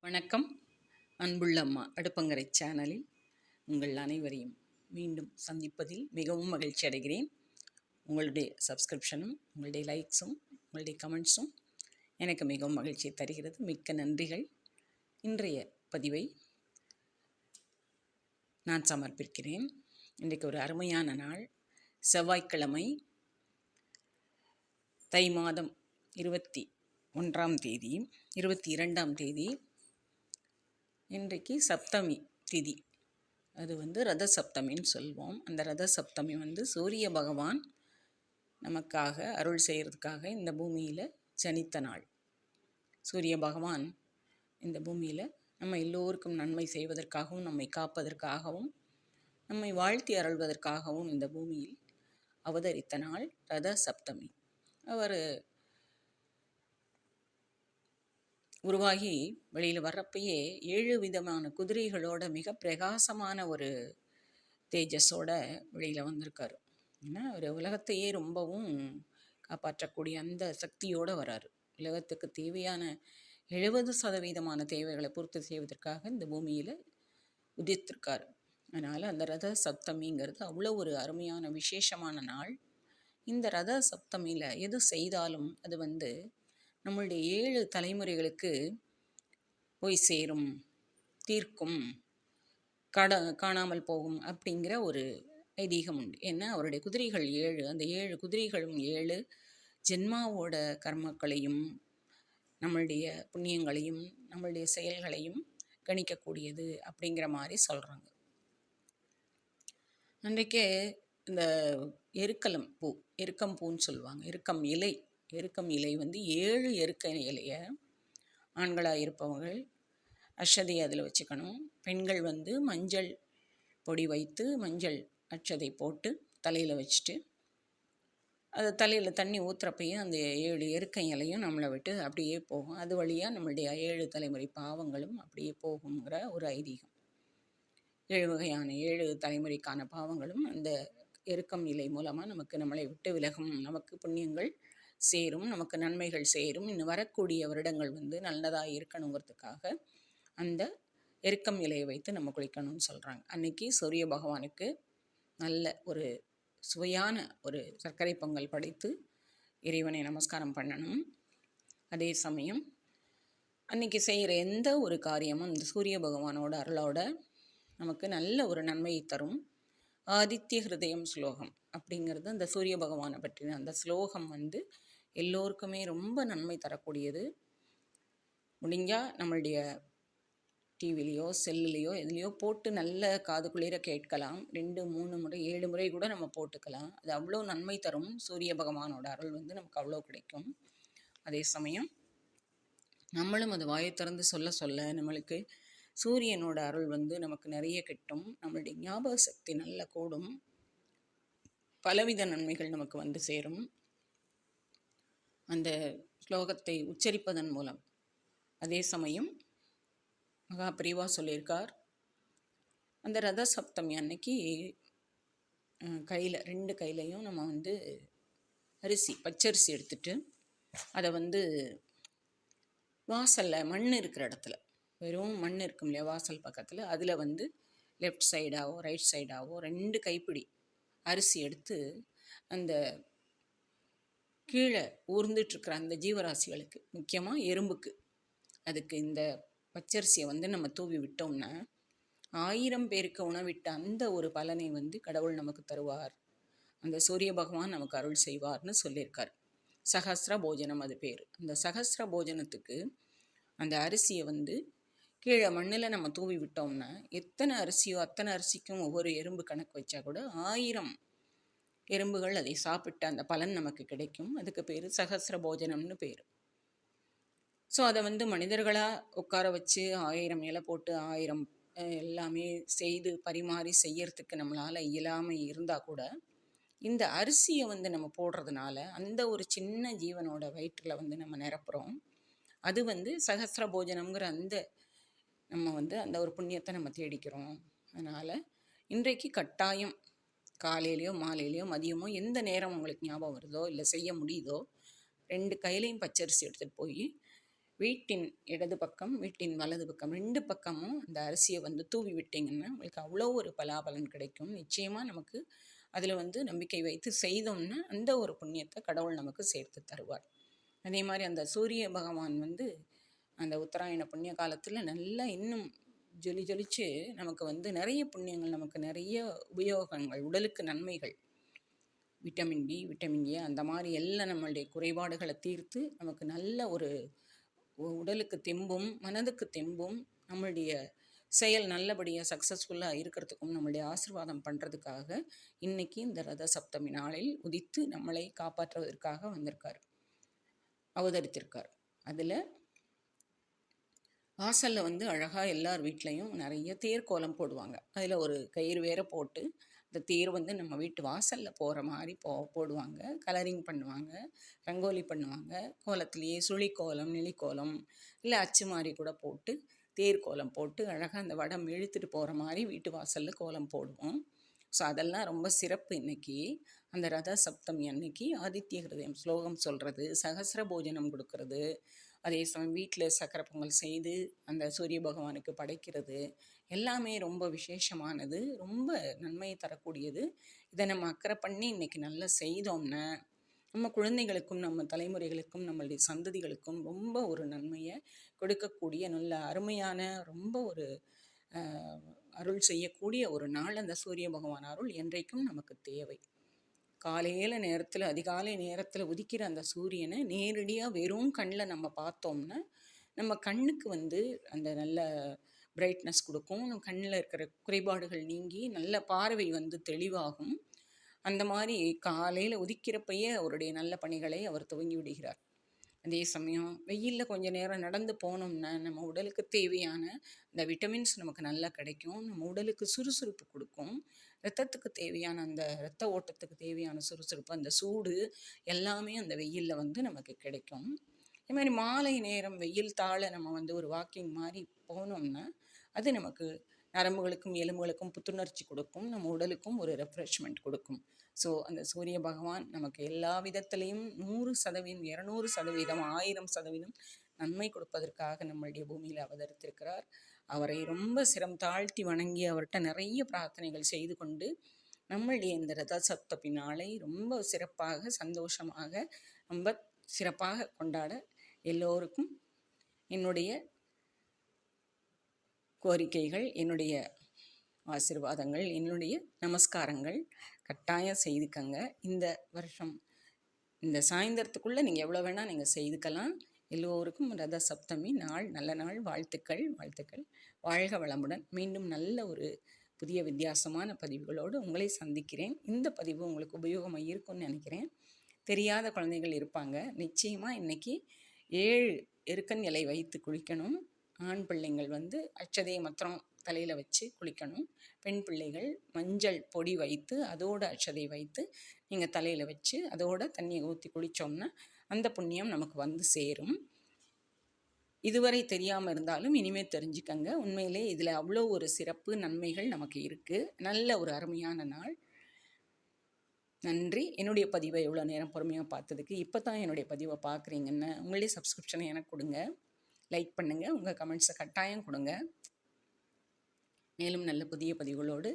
வணக்கம். அன்புள்ள அம்மா அடுப்பங்கரை சேனலில் உங்கள் அனைவரையும் மீண்டும் சந்திப்பதில் மிகவும் மகிழ்ச்சி அடைகிறேன். உங்களுடைய சப்ஸ்கிரிப்ஷனும் உங்களுடைய லைக்ஸும் உங்களுடைய கமெண்ட்ஸும் எனக்கு மிகவும் மகிழ்ச்சியை தருகிறது. மிக்க நன்றிகள். இன்றைய பதிவை நான் சமர்ப்பிக்கிறேன். இன்றைக்கு ஒரு அருமையான நாள், செவ்வாய்க்கிழமை, தை மாதம் 21ஆம் தேதி 22ஆம் தேதி. இன்றைக்கு சப்தமி திதி, அது ரத சப்தமின்னு சொல்வோம். அந்த ரத சப்தமி சூரிய பகவான் நமக்காக அருள் செய்கிறதுக்காக இந்த பூமியில் ஜனித்த நாள். சூரிய பகவான் இந்த பூமியில் நம்ம எல்லோருக்கும் நன்மை செய்வதற்காகவும் நம்மை காப்பதற்காகவும் நம்மை வாழ்த்தி அருள்வதற்காகவும் இந்த பூமியில் அவதரித்த நாள் ரத சப்தமி. அவர் உருவாகி வெளியில் வர்றப்பயே 7 விதமான குதிரைகளோட மிக பிரகாசமான ஒரு தேஜஸோட வெளியில் வந்திருக்காரு. ஏன்னா ஒரு உலகத்தையே ரொம்பவும் காப்பாற்றக்கூடிய அந்த சக்தியோடு வராரு. உலகத்துக்கு தேவையான 70% தேவைகளை பூர்த்தி செய்வதற்காக இந்த பூமியில் உதித்திருக்காரு. அதனால் அந்த ரத சப்தமிங்கிறது அவ்வளோ ஒரு அருமையான விசேஷமான நாள். இந்த ரத சப்தமியில் எது செய்தாலும் அது நம்மளுடைய 7 தலைமுறைகளுக்கு போய் சேரும், தீர்க்கும், காணாமல் போகும் அப்படிங்கிற ஒரு ஐதீகம் உண்டு. ஏன்னா அவருடைய குதிரைகள் 7, அந்த 7 குதிரைகளும் 7 ஜென்மாவோட கர்மக்களையும் நம்மளுடைய புண்ணியங்களையும் நம்மளுடைய செயல்களையும் கணிக்கக்கூடியது அப்படிங்கிற மாதிரி சொல்கிறாங்க. அன்றைக்கே இந்த எருக்கம் பூன்னு சொல்லுவாங்க. எருக்கம் இலை 7 எருக்க இலையை ஆண்களாக இருப்பவர்கள் அட்சதை அதில் வச்சுக்கணும். பெண்கள் மஞ்சள் பொடி வைத்து மஞ்சள் அட்சதை போட்டு தலையில் வச்சுட்டு அது தலையில் தண்ணி ஊற்றுறப்பையும் அந்த 7 எருக்க இலையும் நம்மளை விட்டு அப்படியே போகும். அது வழியாக நம்மளுடைய 7 தலைமுறை பாவங்களும் அப்படியே போகுங்கிற ஒரு ஐதீகம். 7 வகையான 7 தலைமுறைக்கான பாவங்களும் அந்த எருக்கம் இலை மூலமாக நம்மளை விட்டு விலகும், நமக்கு புண்ணியங்கள் சேரும், நமக்கு நன்மைகள் சேரும், இன்னும் வரக்கூடிய வருடங்கள் நல்லதாக இருக்கணுங்கிறதுக்காக அந்த எருக்கம் இலையை வைத்து நம்ம குளிக்கணும்னு சொல்கிறாங்க. அன்னைக்கு சூரிய பகவானுக்கு நல்ல ஒரு சுவையான ஒரு சர்க்கரை பொங்கல் படைத்து இறைவனை நமஸ்காரம் பண்ணணும். அதே சமயம் அன்னைக்கு செய்கிற எந்த ஒரு காரியமும் இந்த சூரிய பகவானோட அருளோட நமக்கு நல்ல ஒரு நன்மையை தரும். ஆதித்ய ஹிருதயம் ஸ்லோகம் அப்படிங்கிறது அந்த சூரிய பகவானை பற்றின அந்த ஸ்லோகம் எல்லோருக்குமே ரொம்ப நன்மை தரக்கூடியது. முடிஞ்சால் நம்மளுடைய டிவிலையோ செல்லுலேயோ எதுலேயோ போட்டு நல்ல காது குளிர கேட்கலாம். 2, 3 முறை 7 முறை கூட நம்ம போட்டுக்கலாம். அது அவ்வளோ நன்மை தரும். சூரிய பகவானோட அருள் நமக்கு அவ்வளோ கிடைக்கும். அதே சமயம் நம்மளும் அது வாயை திறந்து சொல்ல சொல்ல நம்மளுக்கு சூரியனோட அருள் நமக்கு நிறைய கிட்டும். நம்மளுடைய ஞாபக சக்தி நல்ல கூடும். பலவித நன்மைகள் நமக்கு சேரும். அந்த ஸ்லோகத்தை உச்சரிப்பதன் மூலம். அதே சமயம் மகாபிரிவா சொல்லியிருக்கார், அந்த ரத சப்தமி அன்னைக்கு கையில் 2 கையிலையும் நம்ம அரிசி, பச்சரிசி எடுத்துட்டு அதை வாசலில் மண் இருக்கிற இடத்துல, வெறும் மண் இருக்கும் இல்லையா வாசல் பக்கத்தில், அதில் லெஃப்ட் சைடாவோ ரைட் சைடாவோ 2 கைப்பிடி அரிசி எடுத்து அந்த கீழே ஊர்ந்துட்டுருக்கிற அந்த ஜீவராசிகளுக்கு, முக்கியமாக எறும்புக்கு, அதுக்கு இந்த பச்சரிசியை நம்ம தூவி விட்டோம்னா 1000 பேருக்கு உணவிட்ட அந்த ஒரு பலனை கடவுள் நமக்கு தருவார். அந்த சூரிய பகவான் நமக்கு அருள் செய்வார்னு சொல்லியிருக்கார். சகஸ்ர போஜனம் அது பேர். அந்த சகஸ்ர போஜனத்துக்கு அந்த அரிசியை கீழே மண்ணில் நம்ம தூவி விட்டோம்னா எத்தனை அரிசியோ அத்தனை அரிசிக்கும் ஒவ்வொரு எறும்பு கணக்கு வச்சா கூட 1000 எறும்புகள் அதை சாப்பிட்ட அந்த பலன் நமக்கு கிடைக்கும். அதுக்கு பேர் சகஸ்ர போஜனம்னு பேர். ஸோ அதை மனிதர்களாக உட்கார வச்சு 1000 இலை போட்டு 1000 எல்லாமே செய்து பரிமாறி செய்யறதுக்கு நம்மளால் இயலாமல் இருந்தால் கூட இந்த அரிசியை நம்ம போடுறதுனால அந்த ஒரு சின்ன ஜீவனோட வயிற்றில் நம்ம நிரப்புகிறோம். அது சகஸ்ர போஜனம்ங்கிற அந்த நம்ம அந்த ஒரு புண்ணியத்தை நம்ம தேடிக்கிறோம். அதனால் இன்றைக்கு கட்டாயம் காலையிலையோ மாலையிலையோ மதியமோ எந்த நேரம் உங்களுக்கு ஞாபகம் வருதோ இல்லை செய்ய முடியுதோ 2 கையிலையும் பச்சரிசி எடுத்துகிட்டு போய் வீட்டின் இடது பக்கம், வீட்டின் வலது பக்கம் 2 பக்கமும் இந்த அரிசியை வந்து தூவி விட்டிங்கன்னா உங்களுக்கு அவ்வளோ ஒரு பலாபலன் கிடைக்கும். நிச்சயமாக நமக்கு அதில் வந்து நம்பிக்கை வைத்து செய்தோம்னா அந்த ஒரு புண்ணியத்தை கடவுள் நமக்கு சேர்த்து தருவார். அதே மாதிரி அந்த சூரிய பகவான் வந்து அந்த உத்தராயண புண்ணிய காலத்தில் நல்லா இன்னும் ஜொலிச்சு நமக்கு வந்து நிறைய புண்ணியங்கள், நமக்கு நிறைய உபயோகங்கள், உடலுக்கு நன்மைகள், விட்டமின் பி, விட்டமின் ஏ, அந்த மாதிரி எல்லாம் நம்மளுடைய குறைபாடுகளை தீர்த்து நமக்கு நல்ல ஒரு உடலுக்கு தெம்பும் மனதுக்கு தெம்பும் நம்மளுடைய செயல் நல்லபடியாக சக்ஸஸ்ஃபுல்லாக இருக்கிறதுக்கும் நம்மளுடைய ஆசீர்வாதம் பண்ணுறதுக்காக இன்னைக்கு இந்த ரத சப்தமி நாளில் உதித்து நம்மளை காப்பாற்றுவதற்காக வந்திருக்கார், அவதரித்திருக்கார். அதில் வாசலில் வந்து அழகாக எல்லார் வீட்லேயும் நிறைய தேர்கோலம் போடுவாங்க. அதில் ஒரு கயிறு வேற போட்டு அந்த தேர் வந்து நம்ம வீட்டு வாசலில் போகிற மாதிரி போடுவாங்க. கலரிங் பண்ணுவாங்க, ரங்கோலி பண்ணுவாங்க. கோலத்திலேயே சுழிக்கோலம், நெளிக்கோலம், இல்லை அச்சு மாதிரி கூட போட்டு தேர்கோலம் போட்டு அழகாக அந்த வடம் இழுத்துட்டு போகிற மாதிரி வீட்டு வாசலில் கோலம் போடுவோம். ஸோ அதெல்லாம் ரொம்ப சிறப்பு. இன்றைக்கி அந்த ரத சப்தமி அன்னைக்கு ஆதித்ய ஹிருதயம் ஸ்லோகம் சொல்கிறது, சகசிர போஜனம் கொடுக்கறது, அதே சமயம் வீட்டில் சக்கரை பொங்கல் செய்து அந்த சூரிய பகவானுக்கு படைக்கிறது எல்லாமே ரொம்ப விசேஷமானது, ரொம்ப நன்மையை தரக்கூடியது. இதை நம்ம அக்கறை பண்ணி இன்றைக்கி நல்லா செய்தோம்னா நம்ம குழந்தைகளுக்கும் நம்ம தலைமுறைகளுக்கும் நம்மளுடைய சந்ததிகளுக்கும் ரொம்ப ஒரு நன்மையை கொடுக்கக்கூடிய நல்ல அருமையான ரொம்ப ஒரு அருள் செய்யக்கூடிய ஒரு நாள் அந்த சூரிய பகவான் அருள் என்றைக்கும் நமக்கு தேவை. காலையில் நேரத்தில், அதிகாலை நேரத்தில் உதிக்கிற அந்த சூரியனை நேரடியாக வெறும் கண்ணில் நம்ம பார்த்தோம்னா நம்ம கண்ணுக்கு வந்து அந்த நல்ல பிரைட்னஸ் கொடுக்கும், நம்ம கண்ணில் இருக்கிற குறைபாடுகள் நீங்கி நல்ல பார்வை வந்து தெளிவாகும். அந்த மாதிரி காலையில் உதிக்கிறப்பையே அவருடைய நல்ல பணிகளை அவர் துவங்கி விடுகிறார். அதே சமயம் வெயிலில் கொஞ்சம் நேரம் நடந்து போனோம்னா நம்ம உடலுக்கு தேவையான இந்த விட்டமின்ஸ் நமக்கு நல்லா கிடைக்கும், நம்ம உடலுக்கு சுறுசுறுப்பு கொடுக்கும், இரத்தத்துக்கு தேவையான அந்த இரத்த ஓட்டத்துக்கு தேவையான சுறுசுறுப்பு, அந்த சூடு எல்லாமே அந்த வெயிலில் வந்து நமக்கு கிடைக்கும். இது மாதிரி மாலை நேரம் வெயில் தாழ நம்ம வந்து ஒரு வாக்கிங் மாதிரி போனோம்னா அது நமக்கு நரம்புகளுக்கும் எலும்புகளுக்கும் புத்துணர்ச்சி கொடுக்கும், நம்ம உடலுக்கும் ஒரு ரெஃப்ரெஷ்மெண்ட் கொடுக்கும். ஸோ அந்த சூரிய பகவான் நமக்கு எல்லா விதத்திலையும் 100%, 200%, 1000% நன்மை கொடுப்பதற்காக நம்மளுடைய பூமியில் அவதரித்திருக்கிறார். அவரை ரொம்ப சிரம் தாழ்த்தி வணங்கி அவர்கிட்ட நிறைய பிரார்த்தனைகள் செய்து கொண்டு நம்மளுடைய இந்த ரத சப்தமி நாளை ரொம்ப சிறப்பாக சந்தோஷமாக ரொம்ப சிறப்பாக கொண்டாட எல்லோருக்கும் என்னுடைய கோரிக்கைகள், என்னுடைய ஆசீர்வாதங்கள், என்னுடைய நமஸ்காரங்கள் கட்டாயம் செய்துக்கங்க. இந்த வருஷம் இந்த சாயந்தரத்துக்குள்ளே நீங்கள் எவ்வளோ வேணால் நீங்கள் செய்துக்கலாம். எல்லோருக்கும் ரத சப்தமி நாள் நல்ல நாள். வாழ்த்துக்கள், வாழ்த்துக்கள். வாழ்க வளமுடன். மீண்டும் நல்ல ஒரு புதிய வித்தியாசமான பதிவுகளோடு உங்களை சந்திக்கிறேன். இந்த பதிவு உங்களுக்கு உபயோகமாக இருக்கும்னு நினைக்கிறேன். தெரியாத குழந்தைகள் இருப்பாங்க, நிச்சயமாக இன்றைக்கி 7 எருக்கன் இலை வைத்து குளிக்கணும். ஆண் பிள்ளைங்கள் வந்து அட்சதையை மாத்திரம் தலையில் வச்சு குளிக்கணும். பெண் பிள்ளைகள் மஞ்சள் பொடி வைத்து அதோட அட்சதை வைத்து நீங்கள் தலையில் வச்சு அதோட தண்ணியை ஊற்றி குளித்தோம்னா அந்த புண்ணியம் நமக்கு வந்து சேரும். இதுவரை தெரியாமல் இருந்தாலும் இனிமேல் தெரிஞ்சுக்கங்க. உண்மையிலே இதில் அவ்வளோ ஒரு சிறப்பு நன்மைகள் நமக்கு இருக்குது. நல்ல ஒரு அருமையான நாள். நன்றி. என்னுடைய பதிவை எவ்வளோ நேரம் பொறுமையாக பார்த்ததுக்கு. இப்போ தான் என்னுடைய பதிவை பார்க்குறீங்கன்னு உங்களுடைய சப்ஸ்கிரிப்ஷனை எனக்கு கொடுங்க, லைக் பண்ணுங்கள், உங்கள் கமெண்ட்ஸை கட்டாயம் கொடுங்க. மேலும் நல்ல புதிய பதிவுகளோடு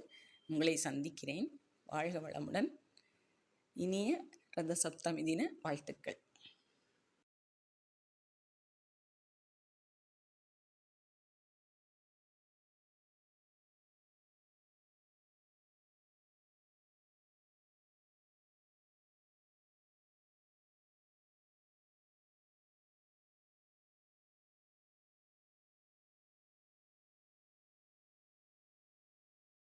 உங்களை சந்திக்கிறேன். வாழ்க வளமுடன். இனிய ரத சப்தமி தின வாழ்த்துக்கள்.